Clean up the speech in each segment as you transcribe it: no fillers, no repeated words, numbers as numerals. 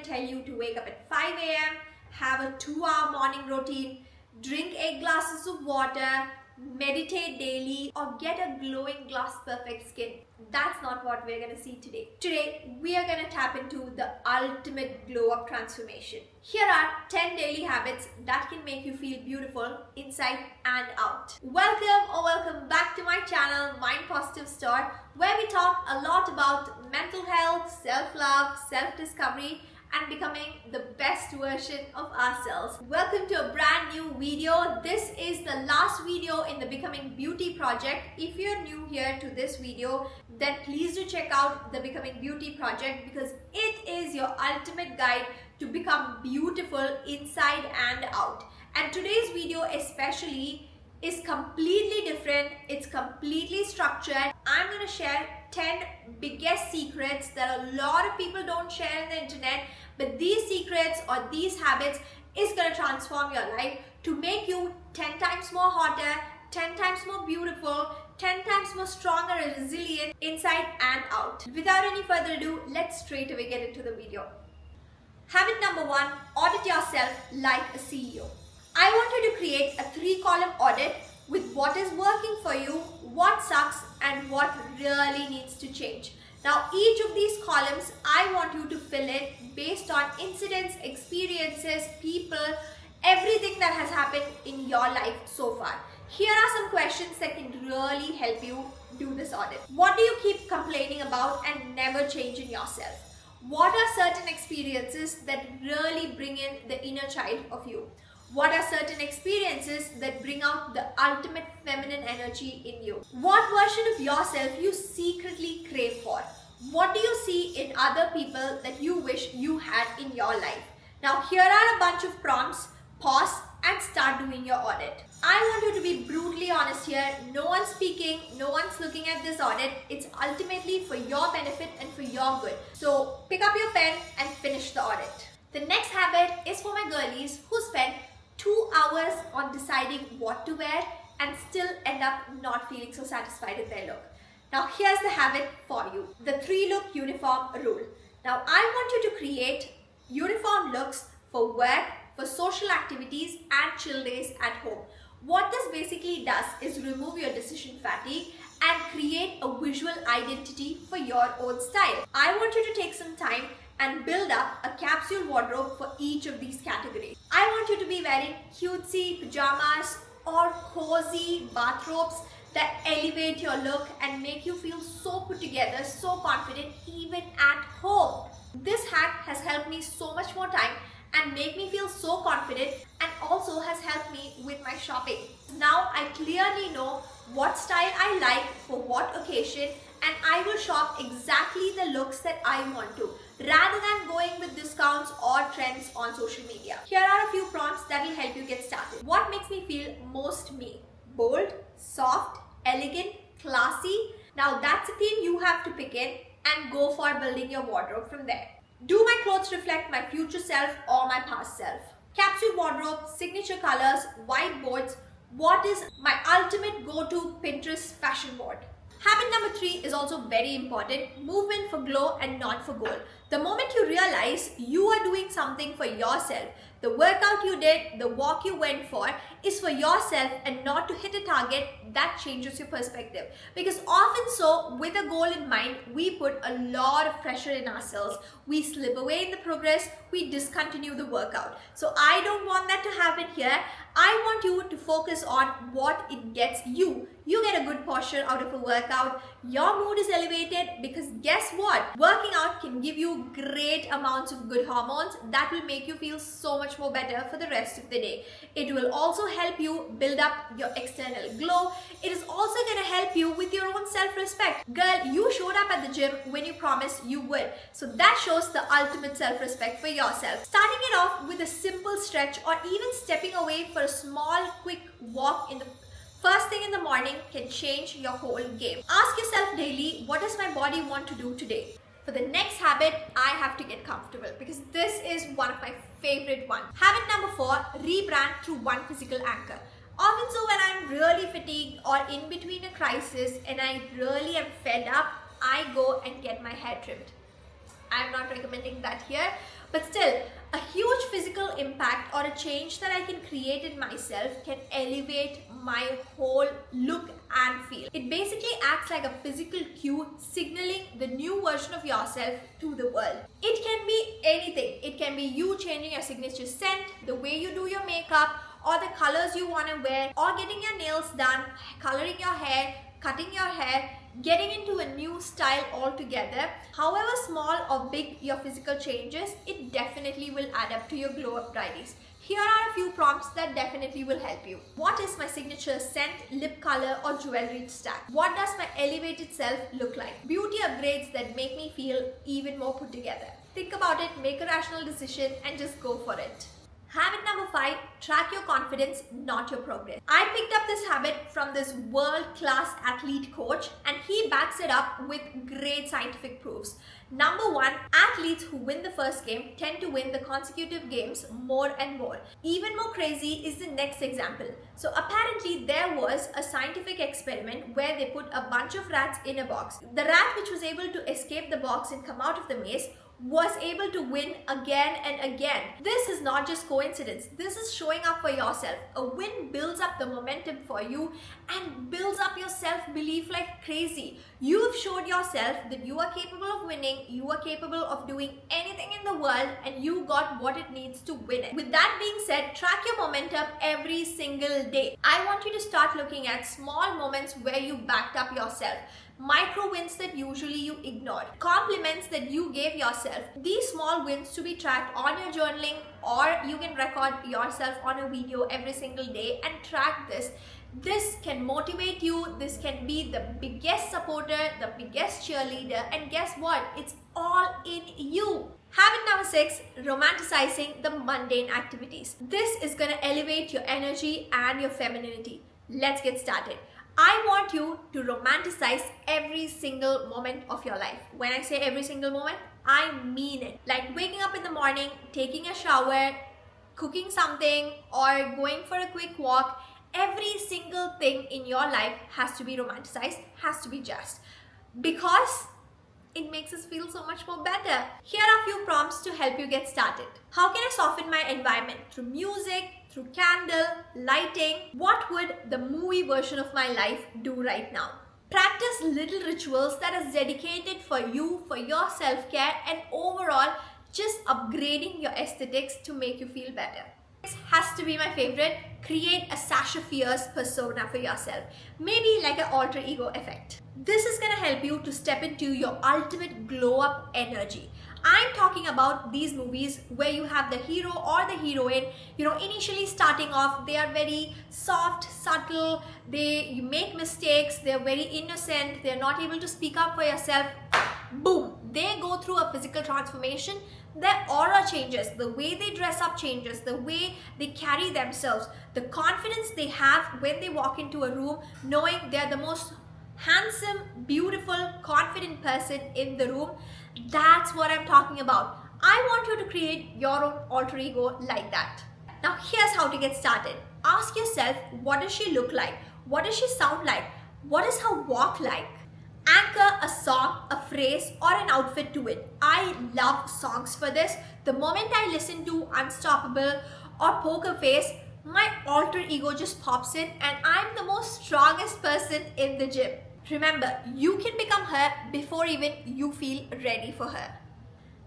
to tell you to wake up at 5 a.m., have a 2-hour morning routine, drink 8 glasses of water, meditate daily, or get a glowing glass perfect skin. That's not what we're going to see today. Today, we are going to tap into the ultimate glow up transformation. Here are 10 daily habits that can make you feel beautiful inside and out. Welcome back to my channel, Mind Positive Store, where we talk a lot about mental health, self-love, self-discovery, and becoming the best version of ourselves. Welcome to a brand new video. This is the last video in the Becoming Beauty project. If you're new here to this video, then please do check out the Becoming Beauty project because it is your ultimate guide to become beautiful inside and out. And today's video especially is completely different. It's completely structured. I'm going to share 10 biggest secrets that a lot of people don't share on the internet, but these secrets or these habits is going to transform your life to make you 10 times more hotter, 10 times more beautiful, 10 times more stronger and resilient inside and out. Without any further ado, let's straight away get into the video. Habit number 1, audit yourself like a CEO. I want you to create a 3-column audit with what is working for you, what sucks, and what really needs to change. Now, each of these columns, I want you to fill in based on incidents, experiences, people, everything that has happened in your life so far. Here are some questions that can really help you do this audit. What do you keep complaining about and never change in yourself? What are certain experiences that really bring in the inner child of you? What are certain experiences that bring out the ultimate feminine energy in you? What version of yourself you secretly crave for? What do you see in other people that you wish you had in your life? Now, here are a bunch of prompts. Pause and start doing your audit. I want you to be brutally honest here. No one's speaking, no one's looking at this audit. It's ultimately for your benefit and for your good. So pick up your pen and finish the audit. The next habit is for my girlies who spend 2 hours on deciding what to wear and still end up not feeling so satisfied with their look. Now here's the habit for you, the 3-look uniform rule. Now I want you to create uniform looks for work, for social activities and chill days at home. What this basically does is remove your decision fatigue and create a visual identity for your own style. I want you to take some time and build up a capsule wardrobe for each of these categories. I want you to be wearing cutesy pajamas or cozy bathrobes that elevate your look and make you feel so put together, so confident even at home. This hack has helped me so much more time and make me feel so confident and also has helped me with my shopping. Now I clearly know what style I like for what occasion and I will shop exactly the looks that I want to rather than going with discounts or trends on social media. Here are a few prompts that will help you get started. What makes me feel most me? Bold, soft, elegant, classy. Now that's a theme you have to pick in and go for building your wardrobe from there. Do my clothes reflect my future self or my past self? Capsule wardrobe, signature colors, whiteboards. What is my ultimate go-to Pinterest fashion board? Habit number 3 is also very important. Movement for glow and not for goal. The moment you realize you are doing something for yourself, the workout you did, the walk you went for is for yourself and not to hit a target, that changes your perspective. Because often so, with a goal in mind, we put a lot of pressure in ourselves. We slip away in the progress, we discontinue the workout. So I don't want that to happen here. I want you to focus on what it gets you. You get a good posture out of a workout. Your mood is elevated because guess what? Working out can give you great amounts of good hormones that will make you feel so much more better for the rest of the day. It will also help you build up your external glow. It is also going to help you with your own self-respect. Girl, you showed up at the gym when you promised you would. So that shows the ultimate self-respect for yourself. Starting it off with a simple stretch or even stepping away for a small quick walk in the first thing in the morning can change your whole game. Ask yourself daily, what does my body want to do today? For the next habit, I have to get comfortable because this is one of my favorite ones. Habit number 4, rebrand through one physical anchor. Often so when I'm really fatigued or in between a crisis and I really am fed up, I go and get my hair trimmed. I'm not recommending that here, But still, a huge physical impact or a change that I can create in myself can elevate my whole look and feel. It basically acts like a physical cue signaling the new version of yourself to the world. It can be anything. It can be you changing your signature scent, the way you do your makeup, or the colors you want to wear, or getting your nails done, coloring your hair, cutting your hair, getting into a new style altogether. However small or big your physical changes, it definitely will add up to your glow up diaries. Here are a few prompts that definitely will help you. What is my signature scent, lip color or jewelry stack? What does my elevated self look like? Beauty upgrades that make me feel even more put together. Think about it, make a rational decision and just go for it. Habit number 5, track your confidence, not your progress. I picked up this habit from this world-class athlete coach and he backs it up with great scientific proofs. Number 1, athletes who win the first game tend to win the consecutive games more and more. Even more crazy is the next example. So apparently there was a scientific experiment where they put a bunch of rats in a box. The rat which was able to escape the box and come out of the maze was able to win again and again. This is not just coincidence. This is showing up for yourself. A win builds up the momentum for you and builds up your self-belief like crazy. You've showed yourself that you are capable of winning, you are capable of doing anything in the world, and you got what it needs to win it. With that being said, track your momentum every single day. I want you to start looking at small moments where you backed up yourself. Micro wins that usually you ignored, compliments that you gave yourself. These small wins to be tracked on your journaling, or you can record yourself on a video every single day and track this. This can motivate you, this can be the biggest supporter, the biggest cheerleader, and guess what? It's all in you. Habit number 6, romanticizing the mundane activities. This is going to elevate your energy and your femininity. Let's get started. I want you to romanticize every single moment of your life. When I say every single moment, I mean it. Like waking up in the morning, taking a shower, cooking something, or going for a quick walk. Every single thing in your life has to be romanticized, has to be just. Because it makes us feel so much more better. Here are a few prompts to help you get started. How can I soften my environment? Through music, through candle, lighting. What would the movie version of my life do right now? Practice little rituals that is dedicated for you, for your self-care, and overall just upgrading your aesthetics to make you feel better. This has to be my favorite. Create a Sasha Fierce persona for yourself. Maybe like an alter ego effect. This is going to help you to step into your ultimate glow up energy. I'm talking about these movies where you have the hero or the heroine, initially starting off, they are very soft, subtle, you make mistakes, they're very innocent, they're not able to speak up for yourself. Boom! They go through a physical transformation. Their aura changes, the way they dress up changes, the way they carry themselves, the confidence they have when they walk into a room knowing they're the most handsome, beautiful, confident person in the room. That's what I'm talking about. I want you to create your own alter ego like that. Now here's how to get started. Ask yourself, what does she look like? What does she sound like? What is her walk like? Anchor a song, a phrase, or an outfit to it. I love songs for this. The moment I listen to Unstoppable or Poker Face, my alter ego just pops in and I'm the most strongest person in the gym. Remember, you can become her before even you feel ready for her.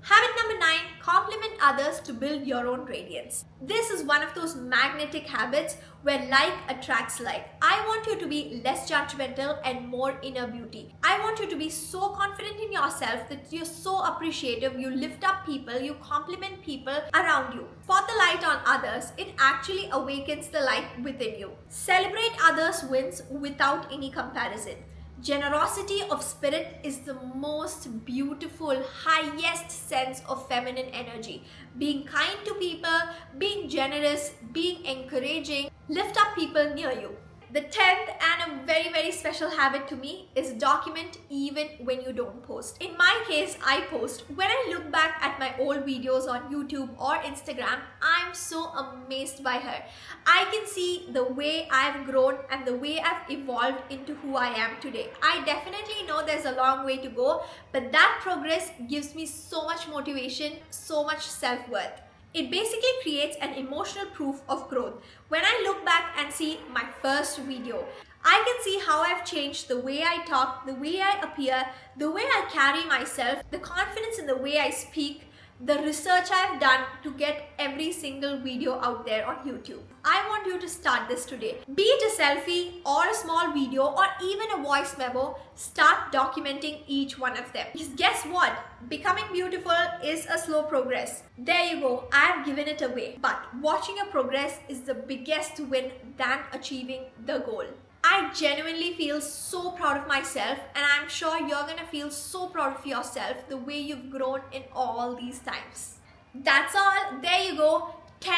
Habit number 9, compliment others to build your own radiance. This is one of those magnetic habits where like attracts like. I want you to be less judgmental and more inner beauty. I want you to be so confident in yourself that you're so appreciative, you lift up people, you compliment people around you. Spot the light on others, it actually awakens the light within you. Celebrate others' wins without any comparison. Generosity of spirit is the most beautiful, highest sense of feminine energy. Being kind to people, being generous, being encouraging, lift up people near you. The 10th and a very, very special habit to me is document even when you don't post. In my case, I post. When I look back at my old videos on YouTube or Instagram, I'm so amazed by her. I can see the way I've grown and the way I've evolved into who I am today. I definitely know there's a long way to go, but that progress gives me so much motivation, so much self-worth. It basically creates an emotional proof of growth. When I look back and see my first video, I can see how I've changed the way I talk, the way I appear, the way I carry myself, the confidence in the way I speak, the research I've done to get every single video out there on YouTube. I want you to start this today. Be it a selfie or a small video or even a voice memo, start documenting each one of them. Because guess what? Becoming beautiful is a slow progress. There you go, I've given it away. But watching your progress is the biggest win than achieving the goal. I genuinely feel so proud of myself, and I'm sure you're gonna feel so proud of yourself the way you've grown in all these times. That's all. There you go. 10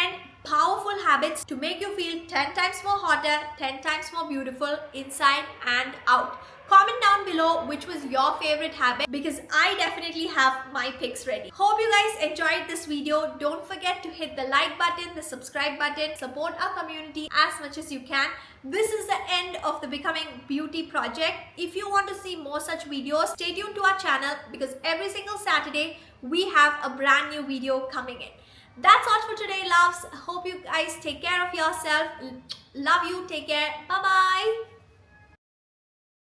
powerful habits to make you feel 10 times more hotter, 10 times more beautiful inside and out. Comment down below which was your favorite habit, because I definitely have my picks ready. Hope you guys enjoyed this video. Don't forget to hit the like button, the subscribe button, support our community as much as you can. This is the end of the Becoming Beauty project. If you want to see more such videos, stay tuned to our channel, because every single Saturday we have a brand new video coming in. That's all for today, loves. Hope you guys take care of yourself. Love you. Take care. Bye-bye.